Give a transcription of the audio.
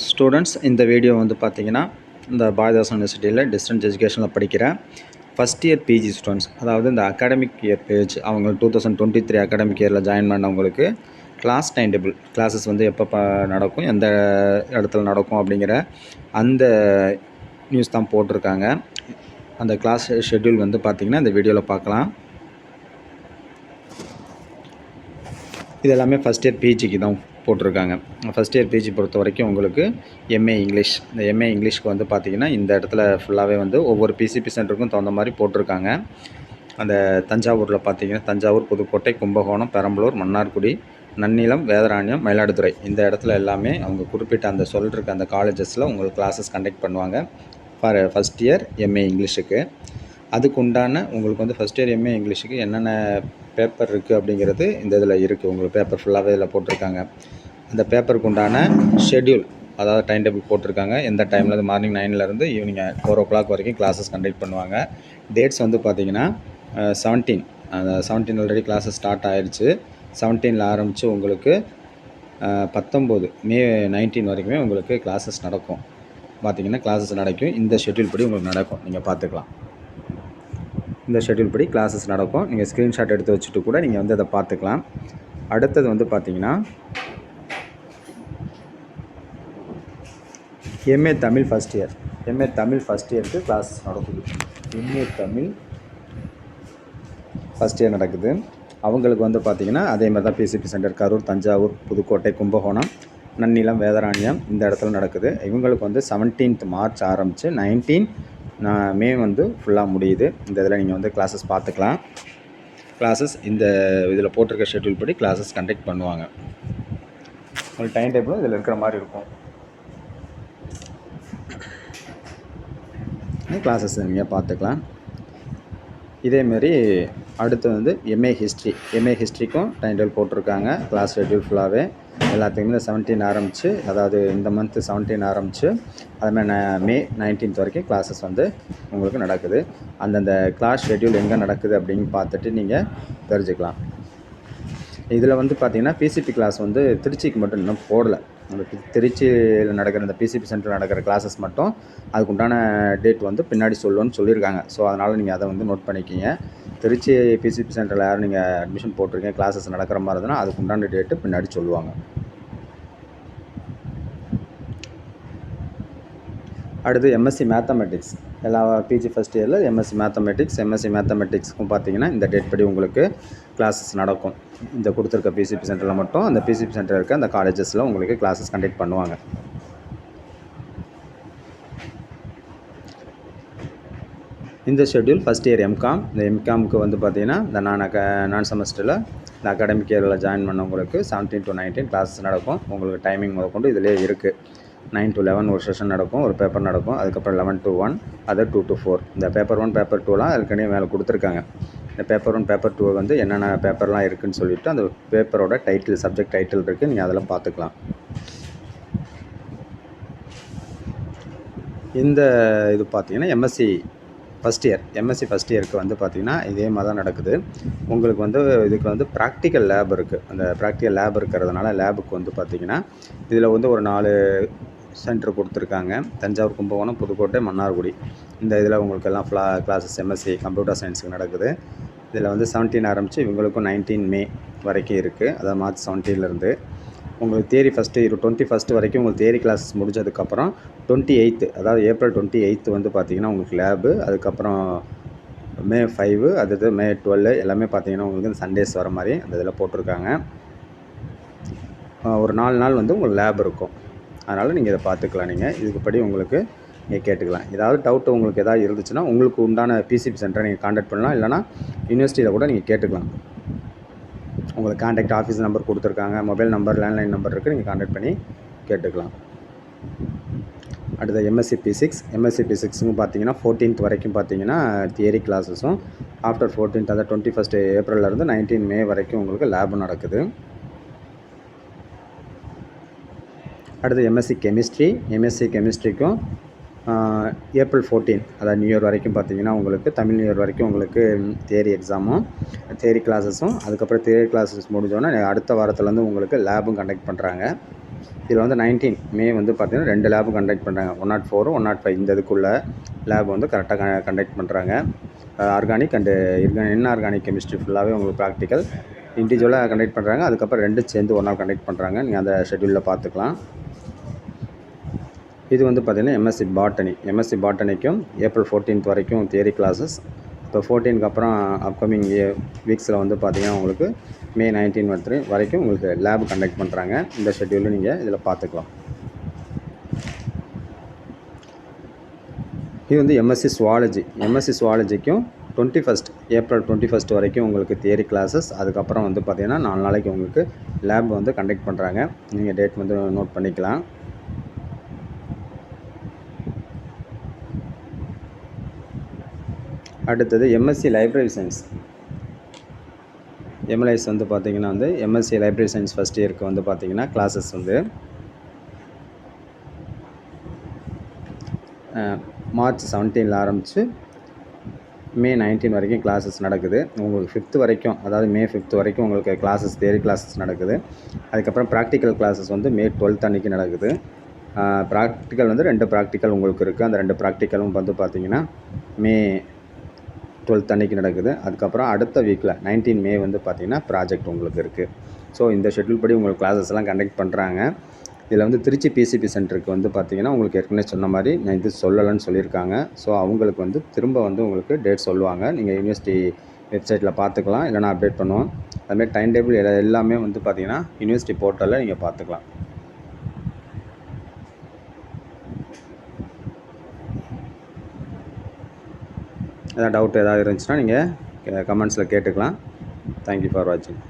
Students, இந்த video வந்து பார்த்தீங்கன்னா, இந்த பாரதிதாசன் யூனிவர்சிட்டியில் டிஸ்டன்ஸ் எஜுகேஷனில் படிக்கிற ஃபஸ்ட் இயர் பிஜி ஸ்டூடெண்ட்ஸ், அதாவது இந்த அகாடமிக் இயர் பேஜ் அவங்க 2023 அகாடமிக் இயரில் ஜாயின் பண்ணவங்களுக்கு கிளாஸ் டைம் டேபிள் கிளாஸஸ் வந்து எப்போ நடக்கும், எந்த இடத்துல நடக்கும் அப்படிங்கிற அந்த நியூஸ் தான் போட்டிருக்காங்க. அந்த கிளாஸ் ஷெட்யூல் வந்து பார்த்திங்கன்னா இந்த வீடியோவில் பார்க்கலாம். இது எல்லாமே ஃபஸ்ட் இயர் பிஜிக்கு தான் போட்டிருக்காங்க. ஃபஸ்ட் இயர் பிஜி பொறுத்த வரைக்கும் உங்களுக்கு எம்ஏ இங்கிலீஷ், இந்த எம்ஏ இங்கிலீஷ்க்கு வந்து பார்த்திங்கன்னா இந்த இடத்துல ஃபுல்லாகவே வந்து ஒவ்வொரு பிசிபி சென்டருக்கும் தகுந்த மாதிரி போட்டிருக்காங்க. அந்த தஞ்சாவூரில் பார்த்திங்கன்னா தஞ்சாவூர், புதுக்கோட்டை, கும்பகோணம், பெரம்பலூர், மன்னார்குடி, நன்னிலம், வேதாரண்யம், மயிலாடுதுறை இந்த இடத்துல எல்லாமே அவங்க குறிப்பிட்ட அந்த சொல்லிருக்க அந்த காலேஜஸில் உங்களுக்கு கிளாஸஸ் கண்டக்ட் பண்ணுவாங்க ஃபார் ஃபஸ்ட் இயர் எம்ஏ இங்கிலீஷுக்கு. அதுக்கு உண்டான உங்களுக்கு வந்து ஃபஸ்ட் இயர் எம்ஏ இங்கிலீஷுக்கு என்னென்ன பேப்பர் இருக்குது அப்படிங்கிறது இந்த இதில் இருக்குது. உங்களுக்கு பேப்பர் ஃபுல்லாகவே இதில் போட்டிருக்காங்க. அந்த பேப்பருக்கு உண்டான ஷெட்யூல், அதாவது டைம் டேபிள் போட்டிருக்காங்க. எந்த டைம்லேருந்து மார்னிங் 9லேருந்து ஈவினிங் 4 o'clock வரைக்கும் கிளாஸஸ் கண்டக்ட் பண்ணுவாங்க. டேட்ஸ் வந்து பார்த்திங்கன்னா 17 ஆல்ரெடி கிளாஸஸ் ஸ்டார்ட் ஆகிடுச்சு. 17 ஆரம்பித்து உங்களுக்கு 19 மே 19 வரைக்குமே உங்களுக்கு கிளாஸஸ் நடக்கும். பார்த்திங்கன்னா கிளாஸஸ் நடக்கும். இந்த ஷெட்யூல் படி உங்களுக்கு நடக்கும், நீங்கள் பார்த்துக்கலாம். இந்த ஷெட்யூல் படி கிளாஸஸ் நடக்கும். நீங்கள் ஸ்க்ரீன்ஷாட் எடுத்து வச்சுட்டு கூட நீங்கள் வந்து அதை பார்த்துக்கலாம். அடுத்தது வந்து பார்த்திங்கன்னா MA Tamil first year. MA Tamil first இயருக்கு கிளாஸஸ் நடக்குது. எம்ஏ தமிழ் ஃபஸ்ட் இயர் நடக்குது. அவங்களுக்கு வந்து பார்த்திங்கன்னா அதே மாதிரி தான் பிசிபி சென்டர் கரூர், தஞ்சாவூர், புதுக்கோட்டை, கும்பகோணம், நன்னிலம், வேதாரண்யம் இந்த இடத்துல நடக்குது. இவங்களுக்கு வந்து 17th மார்ச் ஆரம்பித்து 19 மே வந்து ஃபுல்லாக முடியுது. இந்த இதில் நீங்கள் வந்து கிளாஸஸ் பார்த்துக்கலாம். கிளாஸஸ் இந்த இதில் போட்டிருக்க ஷெட்யூல் படி கிளாஸஸ் கண்டக்ட் பண்ணுவாங்க. உங்களுக்கு டைம் டேபிளும் இதில் இருக்கிற மாதிரி இருக்கும். கிளாஸஸ் நீங்கள் பார்த்துக்கலாம். இதேமாரி அடுத்து வந்து எம்ஏ ஹிஸ்ட்ரிக்கும் டைம் டேபிள் போட்டிருக்காங்க. கிளாஸ் ஷெட்யூல் ஃபுல்லாகவே எல்லாத்துக்குமே இந்த 17 ஆரம்பித்து, அதாவது இந்த மந்த்து 17 ஆரம்பித்து அதுமாதிரி மே 19th வரைக்கும் கிளாஸஸ் வந்து உங்களுக்கு நடக்குது. அந்தந்த கிளாஸ் ஷெட்யூல் எங்கே நடக்குது அப்படின்னு பார்த்துட்டு நீங்கள் தெரிஞ்சுக்கலாம். இதில் வந்து பார்த்திங்கன்னா பிசிபி கிளாஸ் வந்து திருச்சிக்கு மட்டும் இன்னும் போடலை. உங்களுக்கு திருச்சியில் நடக்கிற இந்த பிசிபி சென்டரில் நடக்கிற கிளாஸஸ் மட்டும் அதுக்குண்டான டேட் வந்து பின்னாடி சொல்லுவோன்னு சொல்லியிருக்காங்க. ஸோ அதனால் நீங்கள் அதை வந்து நோட் பண்ணிக்கிங்க. திருச்சி பிசிபி சென்டரில் யாரும் நீங்கள் அட்மிஷன் போட்டிருக்கீங்க, கிளாஸஸ் நடக்கிற மாதிரி இருந்ததுன்னா அதுக்குண்டான டேட்டு பின்னாடி சொல்லுவாங்க. அடுத்து எம்எஸ்சி மேத்தமெட்டிக்ஸ். எல்லா பிஜி ஃபஸ்ட் இயரில் எம்எஸ்சி மேத்தமெட்டிக்ஸ்க்கும் பார்த்திங்கன்னா இந்த டேட் படி உங்களுக்கு கிளாஸஸ் நடக்கும். இந்த கொடுத்துருக்க பிசிபி சென்டரில் மட்டும் அந்த பிசிபி சென்டர் இருக்க அந்த காலேஜஸில் உங்களுக்கு கிளாஸஸ் கண்டக்ட் பண்ணுவாங்க. இந்த ஷெட்யூல் ஃபஸ்ட் இயர் எம்காம். இந்த எம்காமுக்கு வந்து பார்த்திங்கன்னா இந்த நான் செமஸ்டரில் இந்த அகாடமிக் இயரில் ஜாயின் பண்ணவங்களுக்கு 17 to 19 கிளாஸஸ் நடக்கும். உங்களுக்கு டைமிங் முதற்கொண்டு இதிலே இருக்குது. 9 to 11 ஒரு செஷன் நடக்கும், ஒரு பேப்பர் நடக்கும். அதுக்கப்புறம் 11 to 1, அது 2 to 4. இந்த பேப்பர் 1 பேப்பர் 2லாம் அதுக்கனே மேலே கொடுத்துருக்காங்க. இந்த பேப்பர் 1 பேப்பர் 2 வந்து என்னென்ன பேப்பர்லாம் இருக்குதுன்னு சொல்லிவிட்டு அந்த பேப்பரோட டைட்டில், சப்ஜெக்ட் டைட்டில் இருக்குது, நீங்கள் அதெல்லாம் பார்த்துக்கலாம். இந்த இது பார்த்திங்கன்னா எம்எஸ்சி ஃபஸ்ட் இயருக்கு வந்து பார்த்திங்கன்னா இதே மாதிரி தான் நடக்குது. உங்களுக்கு வந்து இதுக்கு வந்து ப்ராக்டிக்கல் லேப் இருக்குது. அந்த ப்ராக்டிக்கல் லேப் இருக்கிறதுனால லேபுக்கு வந்து பார்த்திங்கன்னா இதில் வந்து ஒரு 4 சென்டர் கொடுத்துருக்காங்க. தஞ்சாவூர், கும்பகோணம், புதுக்கோட்டை, மன்னார்குடி இந்த இதில் உங்களுக்கு எல்லாம் கிளாஸஸ் எம்எஸ்சி கம்ப்யூட்டர் சயின்ஸுக்கு நடக்குது. இதில் வந்து 17 ஆரம்பித்து இவங்களுக்கும் 19 மே வரைக்கும் இருக்குது. அதாவது மார்ச் 17லேருந்து உங்களுக்கு தியரி ஃபஸ்ட்டு 21st வரைக்கும் உங்களுக்கு தியரி கிளாஸஸ் முடிஞ்சதுக்கப்புறம் 28th, அதாவது ஏப்ரல் 28th வந்து பார்த்திங்கன்னா உங்களுக்கு லேபு. அதுக்கப்புறம் மே 5, அடுத்தது மே 12 எல்லாமே பார்த்திங்கன்னா உங்களுக்கு இந்த சண்டேஸ் வர மாதிரி அந்த இதில் போட்டிருக்காங்க. ஒரு 4 நாள் வந்து உங்களுக்கு லேப் இருக்கும். அதனால் நீங்கள் இதை பார்த்துக்கலாம். நீங்கள் இதுக்குப்படி உங்களுக்கு நீங்கள் கேட்டுக்கலாம். ஏதாவது டவுட்டு உங்களுக்கு எதாவது இருந்துச்சுன்னா உங்களுக்கு உண்டான பிசிபி சென்டரை நீங்கள் கான்டாக்ட் பண்ணலாம். இல்லைனா யூனிவர்சிட்டியில் கூட நீங்கள் கேட்டுக்கலாம். உங்களுக்கு கான்டாக்ட் ஆஃபீஸ் நம்பர் கொடுத்துருக்காங்க, மொபைல் நம்பர், லேண்ட்லைன் நம்பர் இருக்குது, நீங்கள் கான்டாக்ட் பண்ணி கேட்டுக்கலாம். அடுத்த எம்எஸ்சி பிசிக்ஸுங்க பார்த்திங்கன்னா 14th வரைக்கும் பார்த்திங்கன்னா தியரி கிளாஸஸும், ஆஃப்டர் 14th அதாவது 21st ஏப்ரல்லேருந்து 19 மே வரைக்கும் உங்களுக்கு லேபும் நடக்குது. அடுத்து எம்எஸ்சி கெமிஸ்ட்ரிக்கும் ஏப்ரல் 14 அதாவது நியூ இயர் வரைக்கும் பார்த்திங்கன்னா உங்களுக்கு தமிழ் நியூ இயர் வரைக்கும் உங்களுக்கு தியரி எக்ஸாமும் தியரி கிளாஸஸும், அதுக்கப்புறம் தியரி கிளாஸஸ் முடிஞ்சோன்னா அடுத்த வாரத்துலேருந்து உங்களுக்கு லேபும் கண்டக்ட் பண்ணுறாங்க. இதில் வந்து 19 மே வந்து பார்த்திங்கன்னா 2 லேபு கண்டக்ட் பண்ணுறாங்க. 104 105 இந்த இதுக்குள்ள லேப் வந்து கரெக்டாக கண்டக்ட் பண்ணுறாங்க. ஆர்கானிக் அண்டு இன்ஆர்கானிக் கெமிஸ்ட்ரி ஃபுல்லாகவே உங்களுக்கு ப்ராக்டிக்கல் இண்டிவிஜுவலாக கண்டக்ட் பண்ணுறாங்க. அதுக்கப்புறம் 2 சேர்ந்து ஒரு நாள் கண்டக்ட் பண்ணுறாங்க. நீங்கள் அந்த ஷெட்யூலில் பார்த்துக்கலாம். இது வந்து பார்த்திங்கன்னா எம்எஸ்சி பாட்டனிக்கும் ஏப்ரல் 14th வரைக்கும் தியரி கிளாஸஸ். இப்போ 14க்கு அப்புறம் அப்கமிங் வீக்ஸில் வந்து பார்த்திங்கன்னா உங்களுக்கு மே 19 வரைக்கும் உங்களுக்கு லேப் கண்டக்ட் பண்ணுறாங்க. இந்த ஷெட்யூலில் நீங்கள் இதில் பார்த்துக்கலாம். இது வந்து எம்எஸ்சி சுவாலஜிக்கும் 21 ஏப்ரல் 21 வரைக்கும் உங்களுக்கு தியரி கிளாஸஸ். அதுக்கப்புறம் வந்து பார்த்திங்கன்னா 4 நாளைக்கு உங்களுக்கு லேப் வந்து கண்டக்ட் பண்ணுறாங்க. நீங்கள் டேட் வந்து நோட் பண்ணிக்கலாம். அடுத்தது எம்எஸ்சி லைப்ரரி சயின்ஸ். எம்எல்ஐஸ் வந்து பார்த்திங்கன்னா வந்து எம்எஸ்சி லைப்ரரி சயின்ஸ் ஃபஸ்ட் இயருக்கு வந்து பார்த்திங்கன்னா கிளாஸஸ் வந்து மார்ச் 17 ஆரம்பித்து மே 19 வரைக்கும் கிளாஸஸ் நடக்குது. உங்களுக்கு 5th வரைக்கும், அதாவது மே 5th வரைக்கும் உங்களுக்கு கிளாஸஸ் தியரி கிளாஸஸ் நடக்குது. அதுக்கப்புறம் ப்ராக்டிக்கல் கிளாஸஸ் வந்து மே 12 அன்றைக்கி நடக்குது. ப்ராக்டிக்கல் வந்து 2 ப்ராக்டிக்கல் உங்களுக்கு இருக்குது. அந்த 2 ப்ராக்டிக்கலும் வந்து பார்த்திங்கன்னா மே 12 அன்றைக்கி நடக்குது. அதுக்கப்புறம் அடுத்த வீக்கில் 19 மே வந்து பார்த்திங்கன்னா ப்ராஜெக்ட் உங்களுக்கு இருக்குது. ஸோ இந்த ஷெட்யூல் படி உங்களுக்கு கிளாஸஸ் எல்லாம் கண்டக்ட் பண்ணுறாங்க. இதில் வந்து திருச்சி பிசிபி சென்டருக்கு வந்து பார்த்திங்கன்னா உங்களுக்கு ஏற்கனவே சொன்ன மாதிரி நான் இது சொல்லலைன்னு சொல்லியிருக்காங்க. ஸோ அவங்களுக்கு வந்து திரும்ப வந்து உங்களுக்கு டேட் சொல்லுவாங்க. நீங்கள் யூனிவர்சிட்டி வெப்சைட்டில் பார்த்துக்கலாம், இல்லைனா அப்டேட் பண்ணுவோம். அதுமாதிரி டைம் டேபிள் எல்லாமே வந்து பார்த்திங்கன்னா யூனிவர்சிட்டி போர்ட்டலில் நீங்கள் பார்த்துக்கலாம். ஏதாவது டவுட் ஏதாவது இருந்துச்சுன்னா நீங்கள் கமெண்ட்ஸில் கேட்டுக்கலாம். தேங்க்யூ ஃபார் வாட்சிங்.